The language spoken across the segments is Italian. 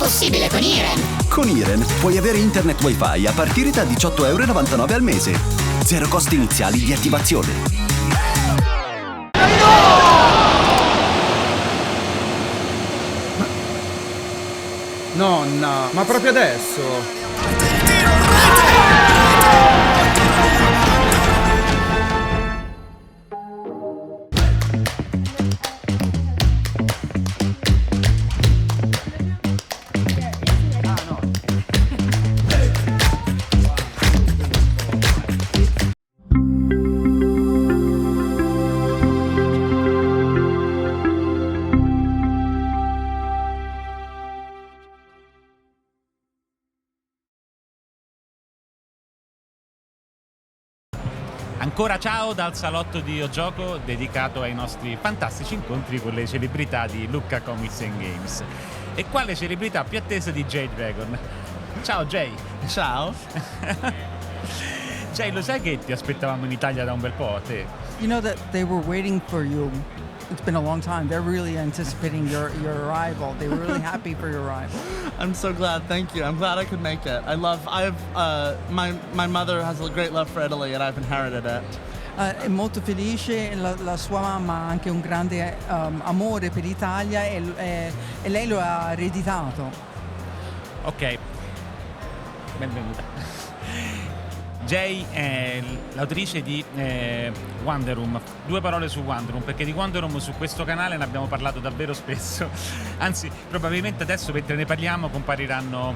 possibile con Iren. Con Iren puoi avere internet wifi a partire da €18,99 al mese. Zero costi iniziali di attivazione. Nonna, ma proprio adesso? Ancora ciao dal salotto di ioGioco dedicato ai nostri fantastici incontri con le celebrità di Lucca Comics and Games. E quale celebrità più attesa di Jay Dragon? Ciao Jay! Ciao! Jay, lo sai che ti aspettavamo in Italia da un bel po' a te? You know that they were waiting for you. It's been a long time. They're really anticipating your arrival. They were really happy for your arrival. I'm so glad. Thank you. I'm glad I could make it. My mother has a great love for Italy and I've inherited it. È molto felice, la sua mamma ha anche un grande amore per l'Italia e lei lo ha ereditato. Ok, benvenuta. Jay è l'autrice di Wanderhome. Due parole su Wanderhome, perché di Wanderhome su questo canale ne abbiamo parlato davvero spesso. Anzi, probabilmente adesso mentre ne parliamo compariranno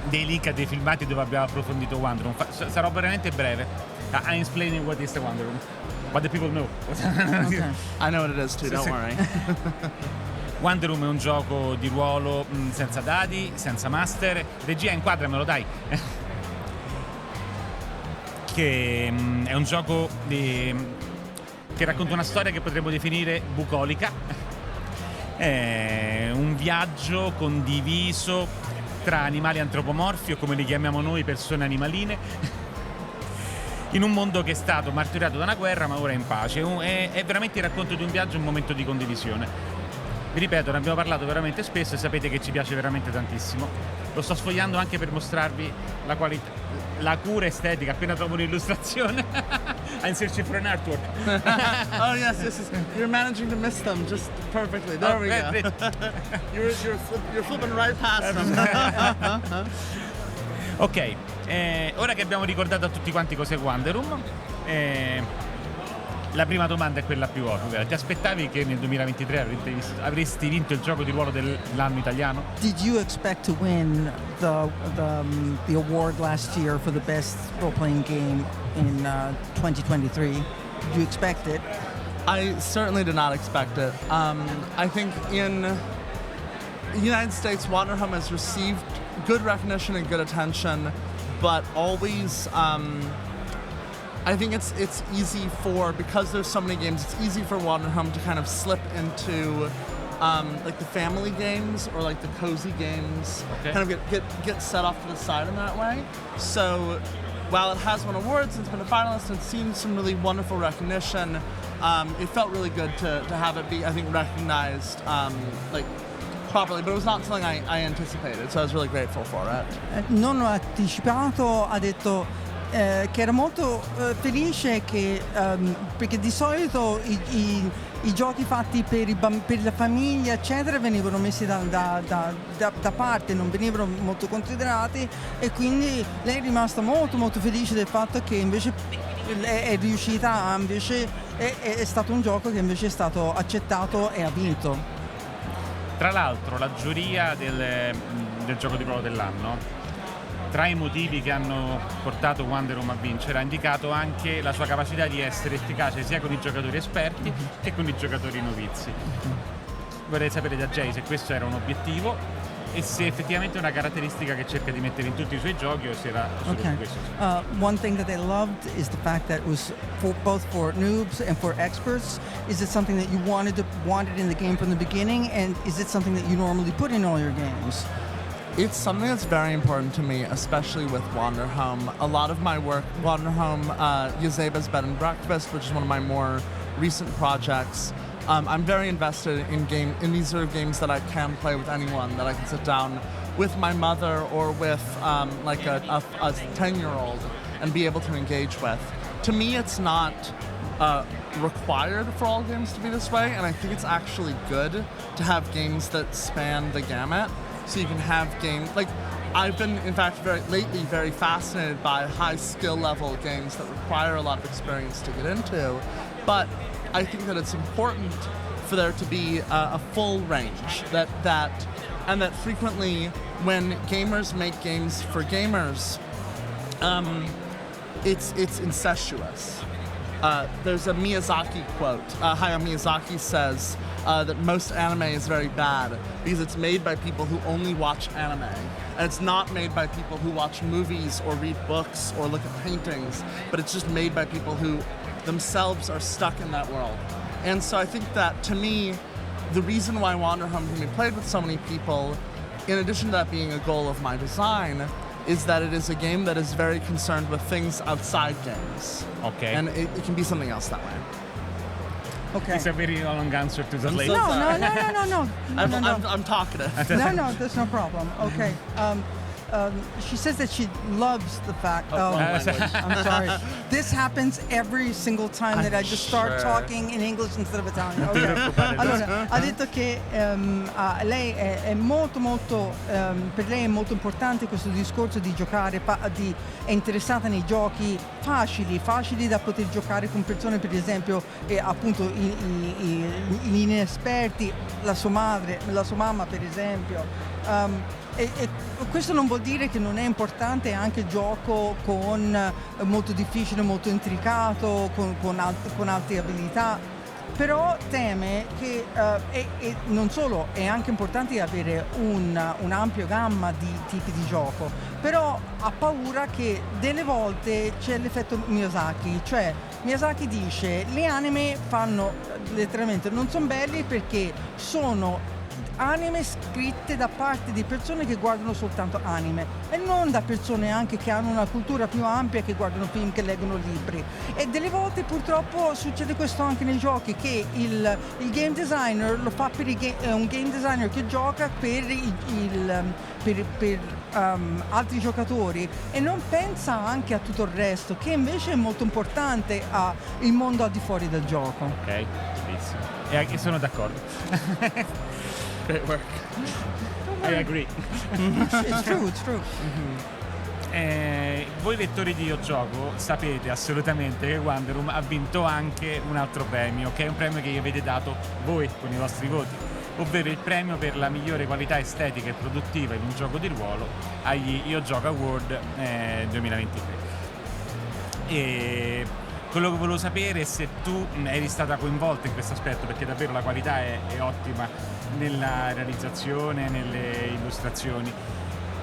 dei link a dei filmati dove abbiamo approfondito Wanderhome. Sarò veramente breve. I'm explaining what is the Wanderhome. What the people know. Okay. I know what it is too, don't worry. Wanderhome è un gioco di ruolo senza dadi, senza master. Regia, inquadramelo, dai. Che è un gioco che racconta una storia che potremmo definire bucolica. È un viaggio condiviso tra animali antropomorfi, o come li chiamiamo noi, persone animaline, in un mondo che è stato martiriato da una guerra ma ora è in pace. È veramente il racconto di un viaggio, un momento di condivisione. Vi ripeto, ne abbiamo parlato veramente spesso e sapete che ci piace veramente tantissimo. Lo sto sfogliando anche per mostrarvi la qualità, la cura estetica. Appena trovo un'illustrazione I'm searching for an artwork. Oh yes. You're managing to miss them just perfectly. There we go. You're flipping right past them. Ok, ora che abbiamo ricordato a tutti quanti cos'è Wanderhome, la prima domanda è quella più ovvia. Ti aspettavi che nel 2023 avresti vinto il gioco di ruolo dell'anno italiano? Did you expect to win the award last year for the best role-playing game in 2023? Did you expect it? I certainly did not expect it. I think in the United States, Wanderhome has received good recognition and good attention, but always I think it's easy because there's so many games, it's easy for Wanderhome to kind of slip into like the family games or like the cozy games. Okay. Kind of get set off to the side in that way. So while it has won awards and it's been a finalist and seen some really wonderful recognition, it felt really good to have it be, I think, recognized like properly, but it was not something I anticipated, so I was really grateful for it. Non ho anticipato, ha detto che era molto felice che, perché di solito i giochi fatti per la famiglia eccetera venivano messi da parte, non venivano molto considerati, e quindi lei è rimasta molto felice del fatto che invece è riuscita, invece è stato un gioco che invece è stato accettato e ha vinto. Tra l'altro la giuria del gioco di ruolo dell'anno, tra i motivi che hanno portato Wanderhome a vincere, ha indicato anche la sua capacità di essere efficace sia con i giocatori esperti che con i giocatori novizi. Vorrei sapere da Jay se questo era un obiettivo e se effettivamente è una caratteristica che cerca di mettere in tutti i suoi giochi, o se era solo su questo. One thing that I loved is the fact that it was both for noobs and for experts. Is it something that you wanted in the game from the beginning, and is it something that you normally put in all your games? It's something that's very important to me, especially with Wanderhome. A lot of my work, Wanderhome, Yozeba's Bed and Breakfast, which is one of my more recent projects, I'm very invested in these sort of games that I can play with anyone, that I can sit down with my mother or with like a 10-year-old and be able to engage with. To me, it's not required for all games to be this way, and I think it's actually good to have games that span the gamut. So you can have games like I've been, in fact, very fascinated by high skill level games that require a lot of experience to get into. But I think that it's important for there to be a full range. And that frequently, when gamers make games for gamers, it's incestuous. There's a Miyazaki quote. Hayao Miyazaki says that most anime is very bad because it's made by people who only watch anime. And it's not made by people who watch movies or read books or look at paintings, but it's just made by people who themselves are stuck in that world. And so I think that, to me, the reason why Wanderhome can be played with so many people, in addition to that being a goal of my design, is that it is a game that is very concerned with things outside games. Okay. And it can be something else that way. Okay. It's a very long answer to the lady. so No, sorry. no. I'm talkative. No, that's no problem. Okay. She says that she loves the fact. I'm sorry. This happens every single time that I just start talking in English instead of Italian. Okay. Allora, ha detto che lei è molto, per lei è molto importante questo discorso di giocare, è interessata nei giochi facili da poter giocare con persone, per esempio, appunto gli inesperti, la sua mamma, per esempio. E questo non vuol dire che non è importante anche il gioco molto difficile, molto intricato, con alte abilità, però teme che, e non solo, è anche importante avere un'ampia gamma di tipi di gioco, però ha paura che delle volte c'è l'effetto Miyazaki, cioè Miyazaki dice le anime fanno letteralmente non sono belli perché sono anime scritte da parte di persone che guardano soltanto anime e non da persone anche che hanno una cultura più ampia, che guardano film, che leggono libri. E delle volte purtroppo succede questo anche nei giochi, che il game designer lo fa è un game designer che gioca per altri giocatori e non pensa anche a tutto il resto, che invece è molto importante il mondo al di fuori del gioco. Ok, benissimo. E sono d'accordo. Great work. I agree. It's true. Voi lettori di ioGioco sapete assolutamente che Wanderhome ha vinto anche un altro premio, che è un premio che gli avete dato voi con i vostri voti, ovvero il premio per la migliore qualità estetica e produttiva in un gioco di ruolo agli ioGioco Award 2023. E quello che volevo sapere è se tu eri stata coinvolta in questo aspetto, perché davvero la qualità è ottima nella realizzazione, nelle illustrazioni,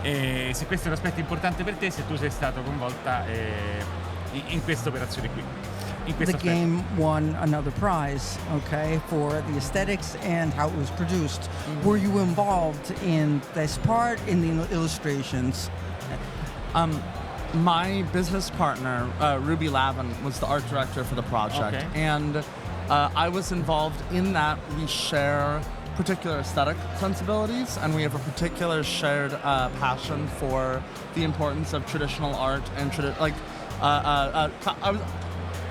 e se questo è un aspetto importante per te, se tu sei stata coinvolta in questa operazione qui. The game won another prize, okay, for the aesthetics and how it was produced. Were you involved in this part, in the illustrations? My business partner, Ruby Lavin, was the art director for the project. Okay. And I was involved in that. We share particular aesthetic sensibilities, and we have a particular shared passion for the importance of traditional art and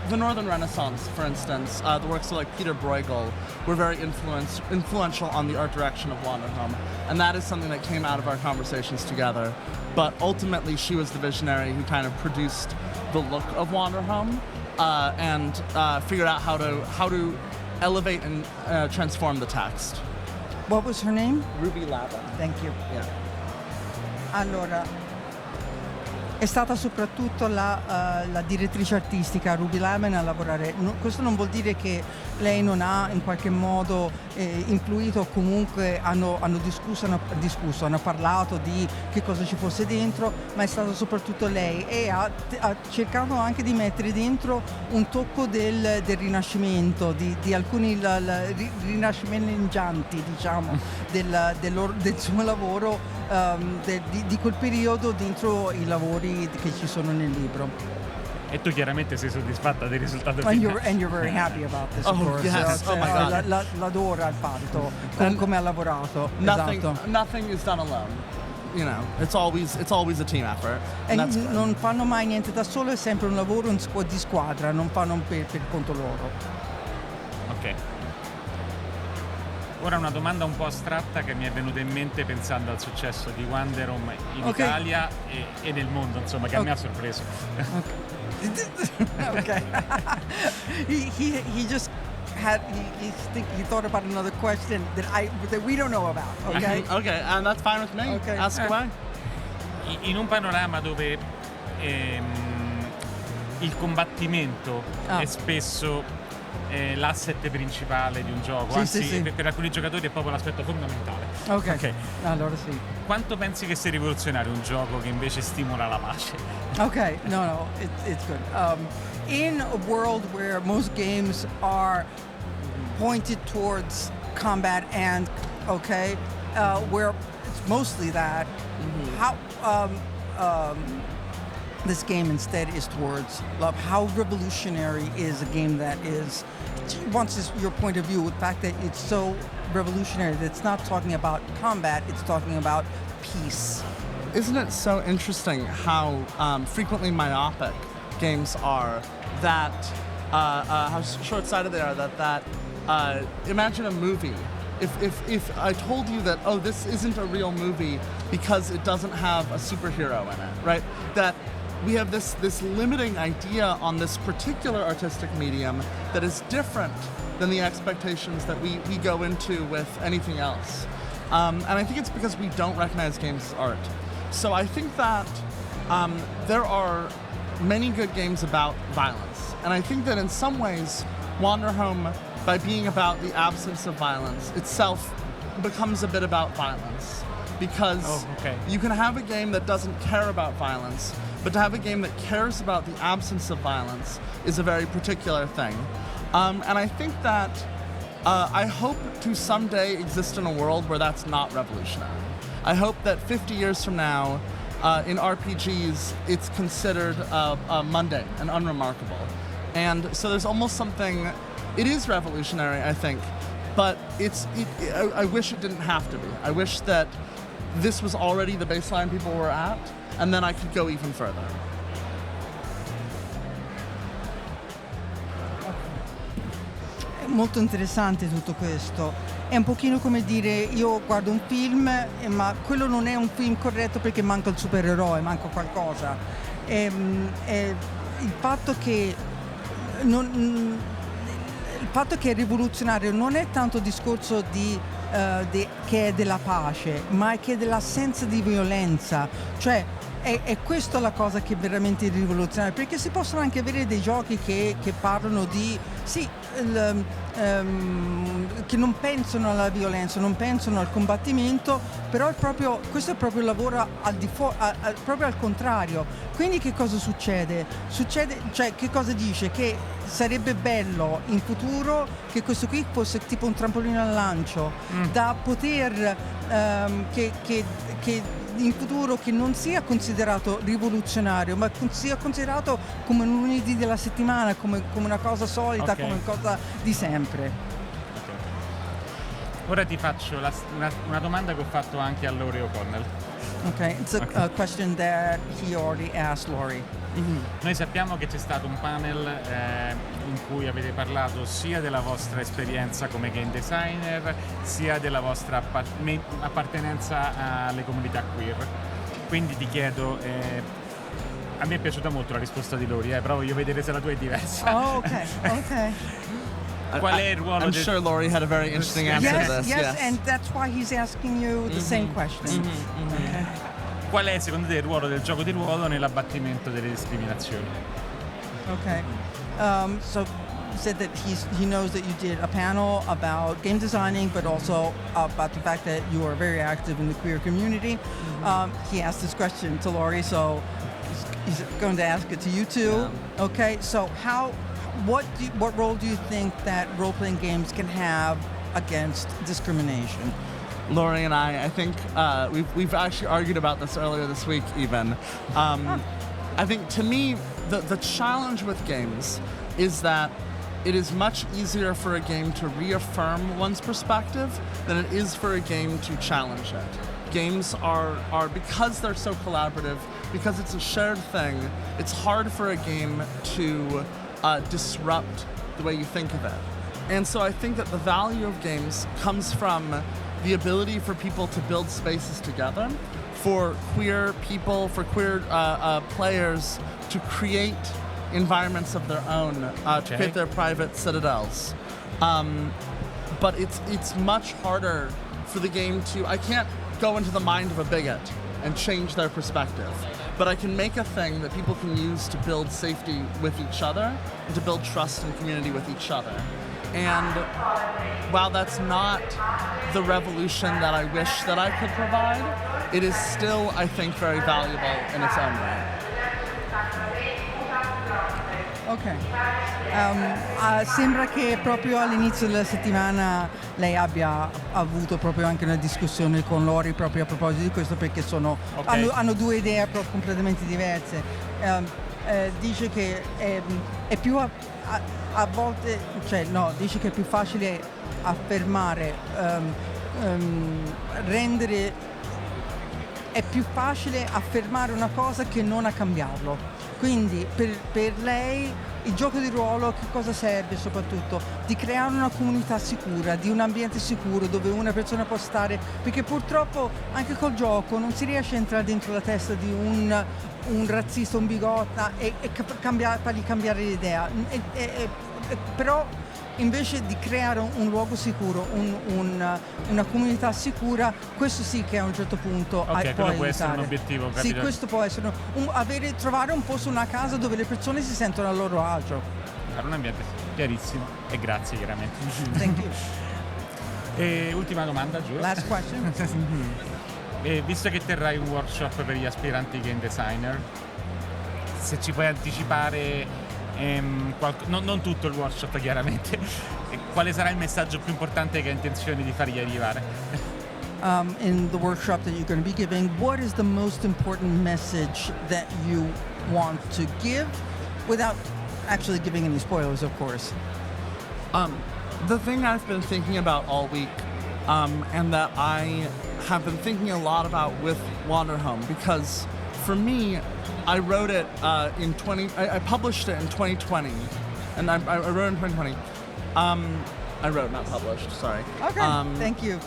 the Northern Renaissance, for instance. The works of like Peter Bruegel were very influential on the art direction of Wanderhome, and that is something that came out of our conversations together. But ultimately, she was the visionary who kind of produced the look of Wanderhome and figured out how to elevate and transform the text. What was her name? Ruby Lavin. Thank you. Yeah. Allora, è stata soprattutto la direttrice artistica Ruby Lavin a lavorare. Questo non vuol dire che lei non ha in qualche modo influito, o comunque hanno discusso, hanno parlato di che cosa ci fosse dentro, ma è stata soprattutto lei, e ha cercato anche di mettere dentro un tocco del Rinascimento, di alcuni rinascimenteggianti, diciamo, del suo lavoro, di quel periodo dentro i lavori che ci sono nel libro. E tu chiaramente sei soddisfatta del risultato And finale. you're very happy about this, of Oh, course. yes. Oh my God. L'adora il fatto, And come ha lavorato. Nothing, Esatto. nothing is done alone. You know, it's always a team effort. E And that's good. non fanno mai niente da solo, è sempre un lavoro di squadra, non fanno per conto loro. Ok. Ora una domanda un po' astratta che mi è venuta in mente pensando al successo di Wanderhome in Ok. Italia e nel mondo, insomma, che a me ha sorpreso. Okay. he just had he thought about another question that we don't know about. Okay. Okay, and that's fine with me. Okay. Ask away. In un panorama dove il combattimento è spesso l'asset principale di un gioco, Sì, anzi sì. per alcuni giocatori è proprio l'aspetto fondamentale. Ok. Allora sì. Quanto pensi che sia rivoluzionario un gioco che invece stimola la pace? Okay, no, it's good. In a world where most games are pointed towards combat and where it's mostly that, how this game instead is towards love. How revolutionary is a game that wants your point of view with the fact that it's so revolutionary that it's not talking about combat, it's talking about peace. Isn't it so interesting how frequently myopic games are? That how short-sighted they are. That imagine a movie. If I told you that this isn't a real movie because it doesn't have a superhero in it, right? That we have this limiting idea on this particular artistic medium that is different than the expectations that we go into with anything else. And I think it's because we don't recognize games as art. So I think that there are many good games about violence. And I think that in some ways, Wanderhome, by being about the absence of violence, itself becomes a bit about violence. Because you can have a game that doesn't care about violence, but to have a game that cares about the absence of violence is a very particular thing. And I think that I hope to someday exist in a world where that's not revolutionary. I hope that 50 years from now, in RPGs, it's considered mundane and unremarkable. And so there's almost something, it is revolutionary, I think, but I wish it didn't have to be. I wish that this was already the baseline people were at, and then I could go even further. È molto interessante tutto questo. È un pochino come dire, io guardo un film, ma quello non è un film corretto perché manca il supereroe, manca qualcosa. Il fatto che è rivoluzionario non è tanto il discorso che è della pace, ma che è dell'assenza di violenza. Cioè, è questa la cosa che è veramente rivoluzionaria, perché si possono anche avere dei giochi che parlano di che non pensano alla violenza, non pensano al combattimento, però questo è proprio il lavoro proprio al contrario. Quindi che cosa succede? Cioè, che cosa dice? Che sarebbe bello in futuro che questo qui fosse tipo un trampolino al lancio, da poter che in futuro che non sia considerato rivoluzionario, ma sia considerato come un lunedì della settimana, come una cosa solita, come una cosa di sempre. Ora ti faccio una domanda che ho fatto anche a Laurie O'Connell. Okay, it's a question that he already asked Laurie. Noi sappiamo che c'è stato un panel in cui avete parlato sia della vostra esperienza come game designer, sia della vostra appartenenza alle comunità queer. Quindi ti chiedo, a me è piaciuta molto la risposta di Laurie, però voglio vedere se la tua è diversa. Oh, ok. Qual è il ruolo I'm sure Laurie had a very interesting answer to this. Yes, and that's why he's asking you the same question. Okay. Qual è secondo te il ruolo del gioco di ruolo nell'abbattimento delle discriminazioni? Okay. So you said that he knows that you did a panel about game designing, but also about the fact that you are very active in the queer community. He asked this question to Laurie, so he's going to ask it to you too. Yeah. Okay. So what role do you think that role-playing games can have against discrimination? Laurie and I think we've actually argued about this earlier this week even. I think to me, the challenge with games is that it is much easier for a game to reaffirm one's perspective than it is for a game to challenge it. Games are because they're so collaborative, because it's a shared thing, it's hard for a game to disrupt the way you think of it. And so I think that the value of games comes from the ability for people to build spaces together, for queer people, for queer players to create environments of their own, to create their private citadels. But it's much harder for the game to, I can't go into the mind of a bigot and change their perspective, but I can make a thing that people can use to build safety with each other and to build trust and community with each other. And while that's not the revolution that I wish that I could provide, it is still, I think, very valuable in its own way. Ok. Sembra che proprio all'inizio della settimana lei abbia avuto proprio anche una discussione con Lori proprio a proposito di questo, perché hanno due idee proprio completamente diverse. Dice che è più a volte, cioè no, dice che è più facile affermare, è più facile affermare una cosa che non a cambiarlo. Quindi per lei il gioco di ruolo che cosa serve soprattutto? Di creare una comunità sicura, di un ambiente sicuro dove una persona può stare, perché purtroppo anche col gioco non si riesce a entrare dentro la testa di un razzista, un bigotta e fargli cambiare l'idea. Però invece di creare un luogo sicuro, una comunità sicura, questo sì che a un certo punto può quello può essere un obiettivo, capito? Sì, questo può essere trovare un posto, una casa dove le persone si sentono a loro agio. Un ambiente chiarissimo, e grazie chiaramente. Thank you. E ultima domanda, giusto? Last question. Visto che terrai un workshop per gli aspiranti game designer, se ci puoi anticipare non tutto il workshop chiaramente, quale sarà il messaggio più importante che hai intenzione di fargli arrivare? In the workshop that you're going to be giving, what is the most important message that you want to give without actually giving any spoilers, of course? The thing I've been thinking about all week, and that I have been thinking a lot about with Wanderhome, because for me, I wrote it I published it in 2020, and I wrote it in 2020. I wrote, not published, sorry. Okay, thank you.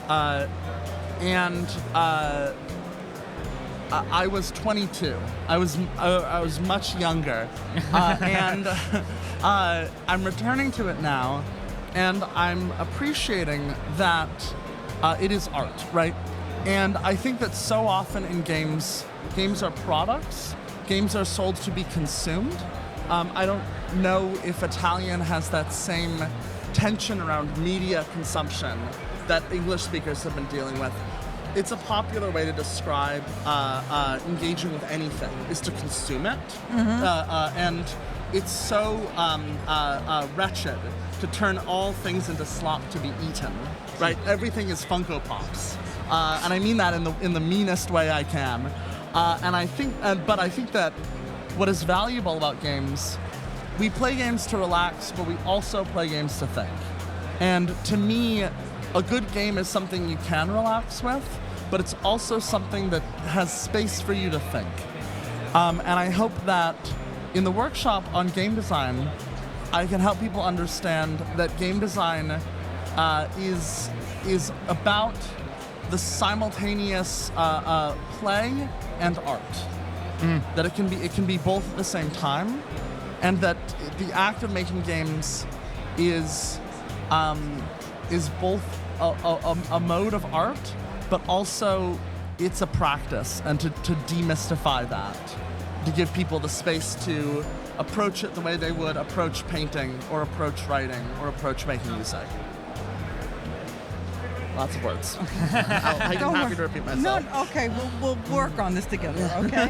And I was 22. I was much younger, and I'm returning to it now, and I'm appreciating that it is art, right? And I think that so often in games are products. Games are sold to be consumed. I don't know if Italian has that same tension around media consumption that English speakers have been dealing with. It's a popular way to describe engaging with anything, is to consume it. Mm-hmm. And it's so wretched to turn all things into slop to be eaten, right? Everything is Funko Pops. And I mean that in the meanest way I can. And I think that what is valuable about games, we play games to relax, but we also play games to think. And to me, a good game is something you can relax with, but it's also something that has space for you to think. And I hope that in the workshop on game design, I can help people understand that game design is about the simultaneous play and art. That it can be both at the same time, and that the act of making games is both a mode of art, but also it's a practice, and to demystify that, to give people the space to approach it the way they would approach painting or approach writing or approach making music. Lots of words. I'm happy to repeat myself. No, ok, we'll work on this together, ok?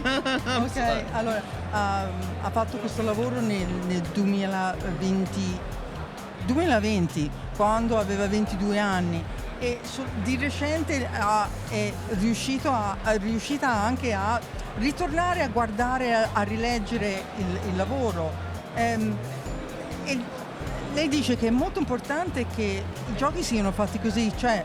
Ok, allora, ha fatto questo lavoro nel 2020, quando aveva 22 anni, e di recente è riuscita anche a ritornare a guardare, a rileggere il lavoro. E lei dice che è molto importante che i giochi siano fatti così, cioè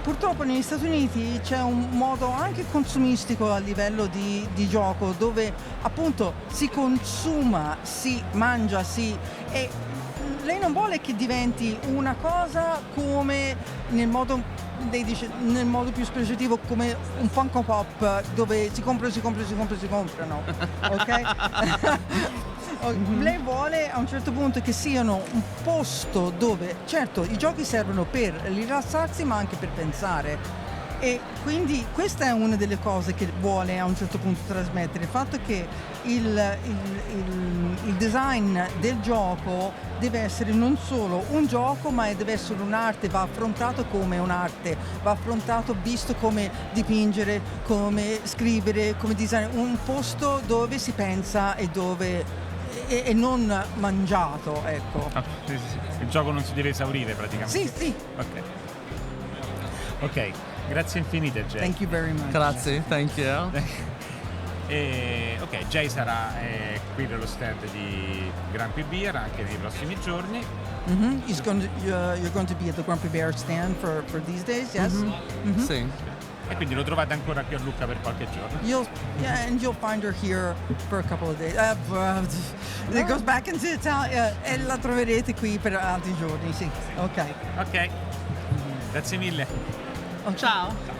purtroppo negli Stati Uniti c'è un modo anche consumistico a livello di gioco, dove appunto si consuma, si mangia, e lei non vuole che diventi una cosa come lei dice nel modo più specifico come un Funko Pop dove si comprano, ok? Lei vuole a un certo punto che siano un posto dove, certo, i giochi servono per rilassarsi ma anche per pensare, e quindi questa è una delle cose che vuole a un certo punto trasmettere, il fatto che il design del gioco deve essere non solo un gioco, ma deve essere un'arte, va affrontato come un'arte, va affrontato, visto come dipingere, come scrivere, come design, un posto dove si pensa e dove e non mangiato, ecco. Sì. Il gioco non si deve esaurire praticamente. Sì. Ok, grazie infinite Jay. Thank you very much. Grazie, thank you. Ok, Jay sarà qui nello stand di Grumpy Beer anche nei prossimi giorni. You're going to be at the Grumpy Bear stand for these days, yes? Sì. E quindi lo trovate ancora qui a Lucca per qualche giorno. And you'll find her here for a couple of days. It goes back into Italia e la troverete qui per altri giorni, sì. Ok. Grazie mille. Okay. Ciao.